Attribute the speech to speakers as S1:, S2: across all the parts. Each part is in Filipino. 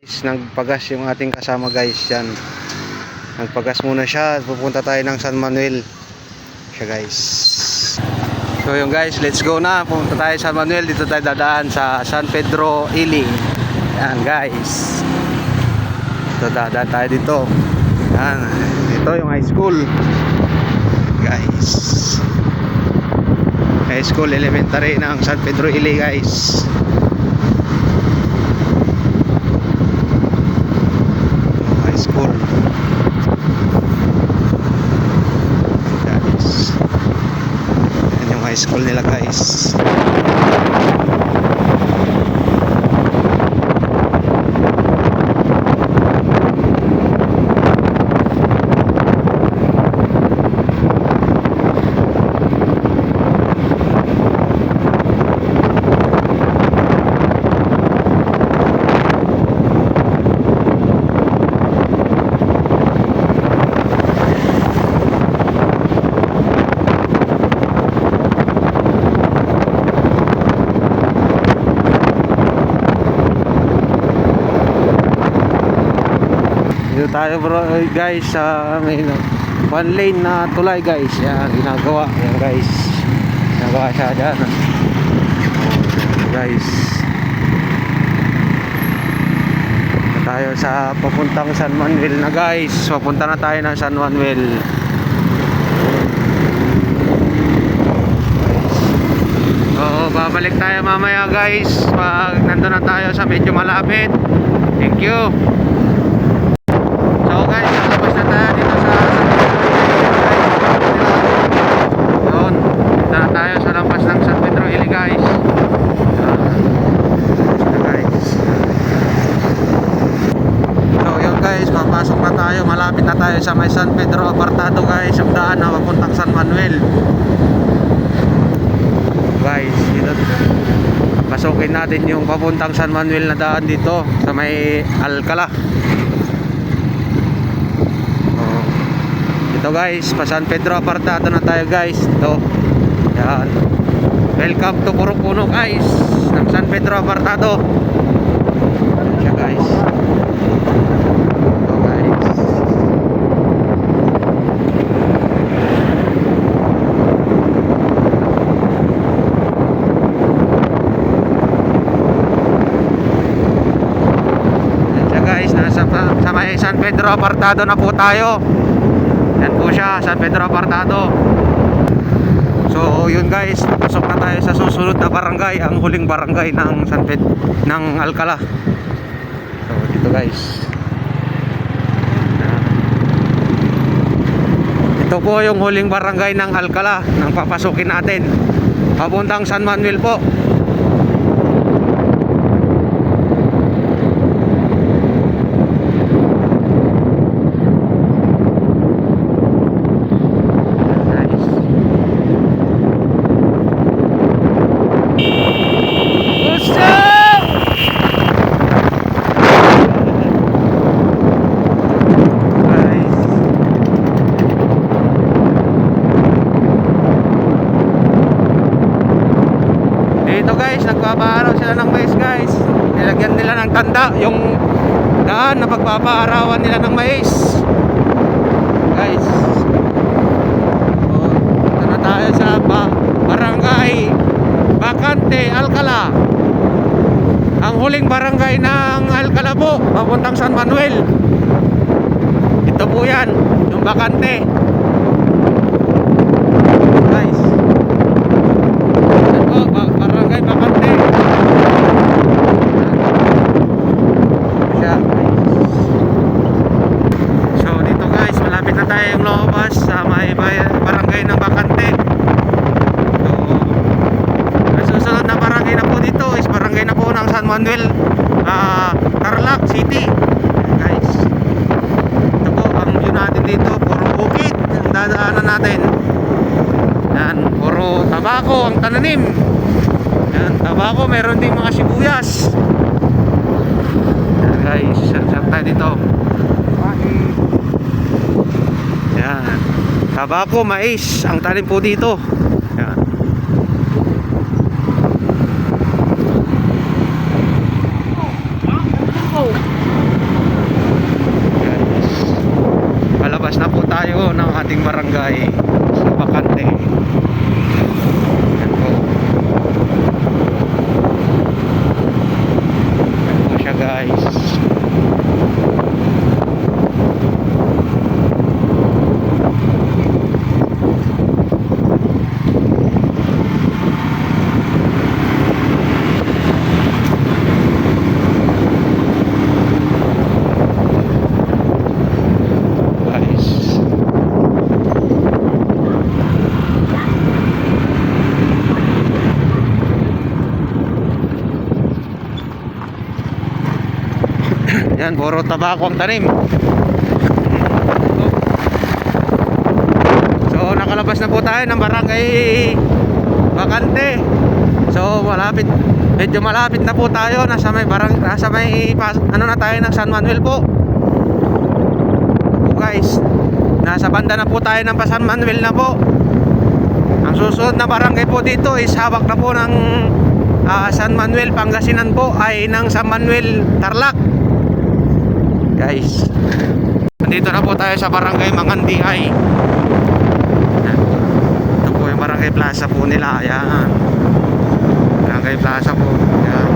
S1: Nagpagas yung ating kasama guys yan. Nagpagas muna siya. Pupunta tayo ng San Manuel siya guys. So yung guys, let's go na. Pupunta tayo sa San Manuel. Dito tayo dadaan sa San Pedro Iling. Yan guys. Ito dadaan tayo dito. Yan. Ito yung high school guys. High school elementary ng San Pedro Iling guys. School guys, yan yung high school nila guys. Dito tayo bro guys sa may one lane na tulay guys. Yan ginagawa. Yan guys. Ginagawa siya dyan. Guys. Dito tayo sa papuntang San Manuel na guys. Papunta na tayo ng San Manuel. Oo, babalik tayo mamaya guys. Pag nandun na tayo sa medyo malapit. Thank you. So guys, nakabas na tayo dito sa yun, dito na tayo sa lampas ng San Pedro Ili guys. So yun guys, papasok na tayo. Malapit na tayo sa may San Pedro Apartado guys. Ang daan na papuntang San Manuel guys. Dito pasukin natin yung papuntang San Manuel na daan dito sa may Alcala. Ito guys, pa San Pedro Apartado na tayo guys. Ito. Yan. Welcome to Puno guys ng San Pedro Apartado. Siya guys. Ito guys. Siya guys, nasa sa may San Pedro Apartado na po tayo. Yan po siya, San Pedro Apartado. So yun guys, pasok na tayo sa susunod na barangay, ang huling barangay ng San Pedro ng Alcala. So dito guys. Ito po yung huling barangay ng Alcala nang papasukin natin papuntang San Manuel po. Dito guys, nagpapaaraw sila ng mais guys. Nilagyan nila ng tanda yung daan na pagpapaarawan nila ng mais guys. Ito na tayo sa barangay Bacante, Alcala. Ang huling barangay ng Alcala po, papuntang San Manuel. Ito po yan, yung Bacante guys. Barangay Bacante. So dito guys, malapit na tayo yung lumabas sa may barangay ng Bacante. So ang susunod na barangay na po dito is barangay na po ng San Manuel, Tarlac City guys. Ito po ang view natin dito. Puro bukid ang dadaanan natin. Yan, puro tabako ang tananim. Yan, tabako, meron din mga sibuyas. Yan guys, saan tayo dito? Yan, tabako, mais ang tanim po dito. Yan. tayo ng ating barangay sa Bakante. Yan po. Yan po siya guys. Yan, puro tabako ang tanim. So, nakalabas na po tayo ng barangay Bakante. So, medyo malapit na po tayo. Nasa may ano na tayo ng San Manuel po. So guys, nasa banda na po tayo ng San Manuel na po. Ang susunod na barangay po dito is hawak na po ng San Manuel, Pangasinan po, ay ng San Manuel, Tarlac. Guys, nandito na po tayo sa barangay Mangandihay. Ito po yung barangay plaza po nila. Ayan, barangay plaza po. Ayan,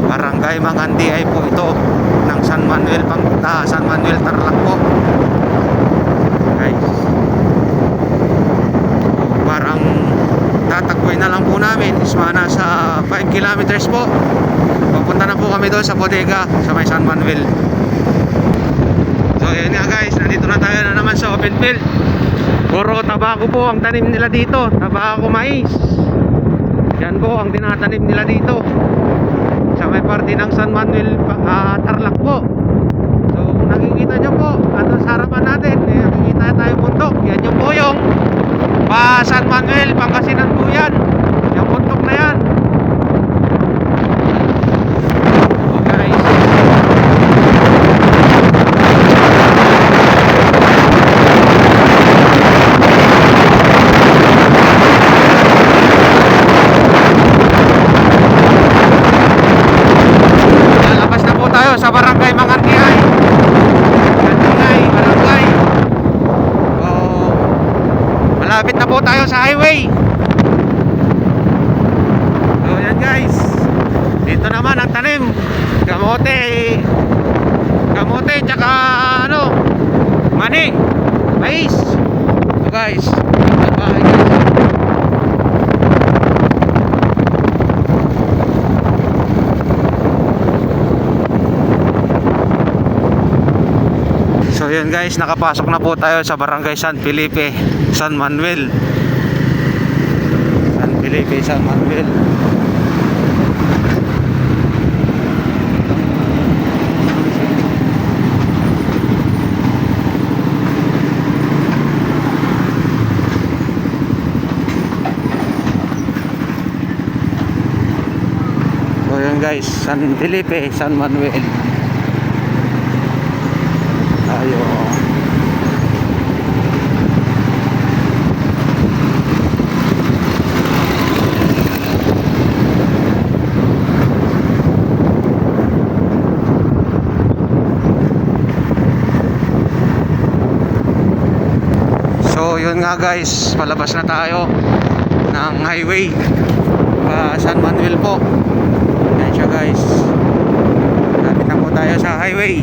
S1: barangay Mangandihay po ito ng San Manuel, San Manuel, Tarlac po. Guys, parang tatakboy na lang po namin is nasa 5 kilometers po. Papunta na po kami doon sa bodega sa may San Manuel. So yun nga guys, nandito na tayo na naman sa open field. Puro tabako po ang tanim nila dito. Tabako, mais. Yan po ang tinatanim nila dito sa may parte ng San Manuel, Tarlac po. So nakikita nyo po sa harapan natin, nakikita tayo bundok. Yan yung po yung San Manuel, Pangasinan po yan. Yung bundok na yan. Sa barangay Mangandihay. Barangay. Oh, malapit na po tayo sa highway. So yan guys. Dito naman ang tanim. Kamote tsaka mani, mais. So guys, bahay guys. So yun guys, nakapasok na po tayo sa barangay San Felipe, San Manuel. San Felipe, San Manuel. So yun guys, San Felipe, San Manuel. Ayo. So yun nga guys, palabas na tayo ng highway San Manuel po. Yan siya guys, lapit na po tayo sa highway.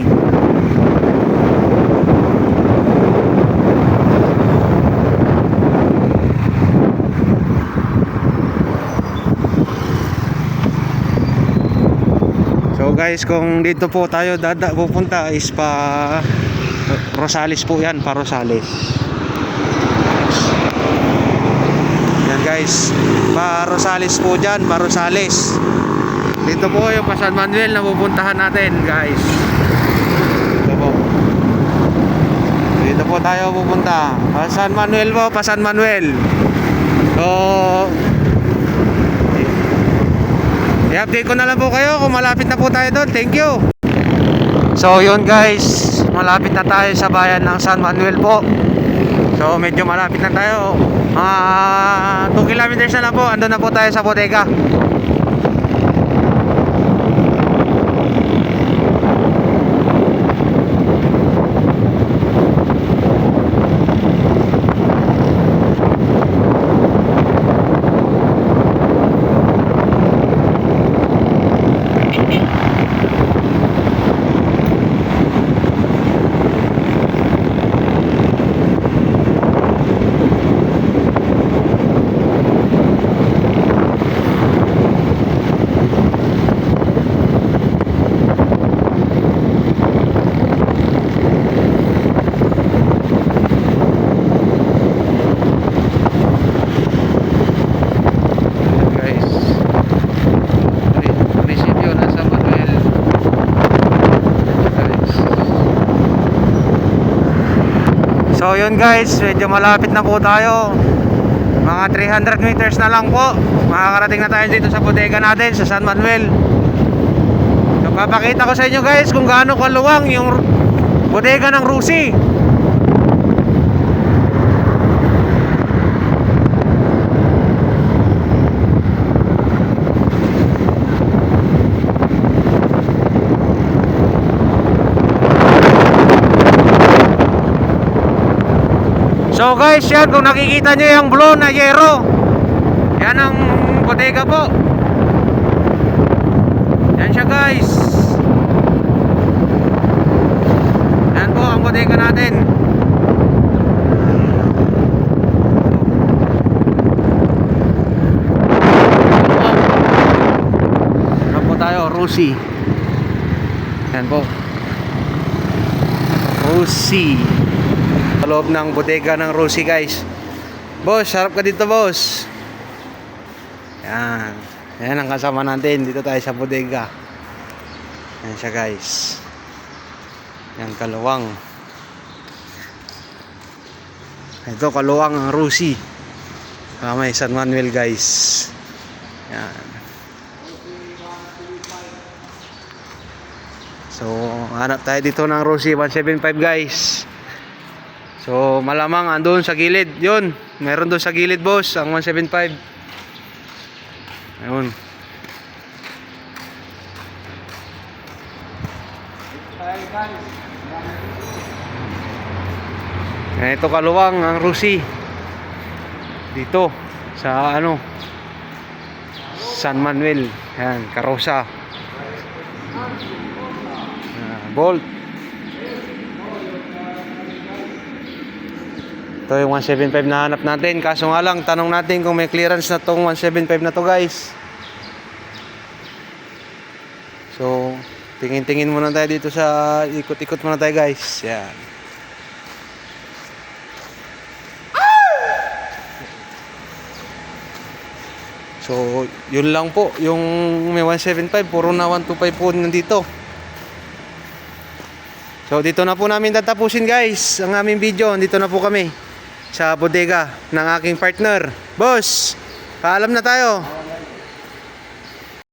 S1: So guys, kung dito po tayo pupunta is pa Rosales po yan, pa Rosales. Yan guys, pa Rosales po dyan, pa Rosales. Dito po yung pa San Manuel na pupuntahan natin guys. Dito po tayo pupunta, pa San Manuel po, pa San Manuel. So i-update ko na lang po kayo kung malapit na po tayo doon. Thank you. So yun guys, malapit na tayo sa bayan ng San Manuel po. So medyo malapit na tayo. 2 kilometers na lang po, andun na po tayo sa bodega. So yun guys, medyo malapit na po tayo. Mga 300 meters na lang po. Makakarating na tayo dito sa bodega natin sa San Manuel. So papakita ko sa inyo guys kung gaano kaluwang yung bodega ng Rusi. So guys, yan kung nakikita nyo yung blue na yero, yan ang bodega po. Yan siya guys. Yan po ang bodega natin. Yan po tayo, Rusi. Yan po, Rusi. Sa loob ng bodega ng Rusi guys. Boss, harap ka dito boss. Yan. Yan ang kasama natin. Dito tayo sa bodega. Yan siya guys. Yan kaluwang. Ito kaluwang ang Rusi. May San Manuel guys. Yan. So hanap tayo dito ng Rusi 175 guys. So malamang andun sa gilid. Yun, meron doon sa gilid boss, ang 175. Ayun. Ito kaluwang ang Rusi. Dito sa San Manuel. Yan, Karosa. Bolt. Ito yung 175 na hanap natin. Kaso nga lang, tanong natin kung may clearance na tong 175 na to guys. So, tingin-tingin muna tayo dito sa ikot-ikot muna tayo guys. Yan. So, yun lang po. Yung may 175, puro na 125 po nandito. So, dito na po namin tatapusin guys ang aming video. Dito na po kami sa bodega ng aking partner. Boss, paalam na tayo.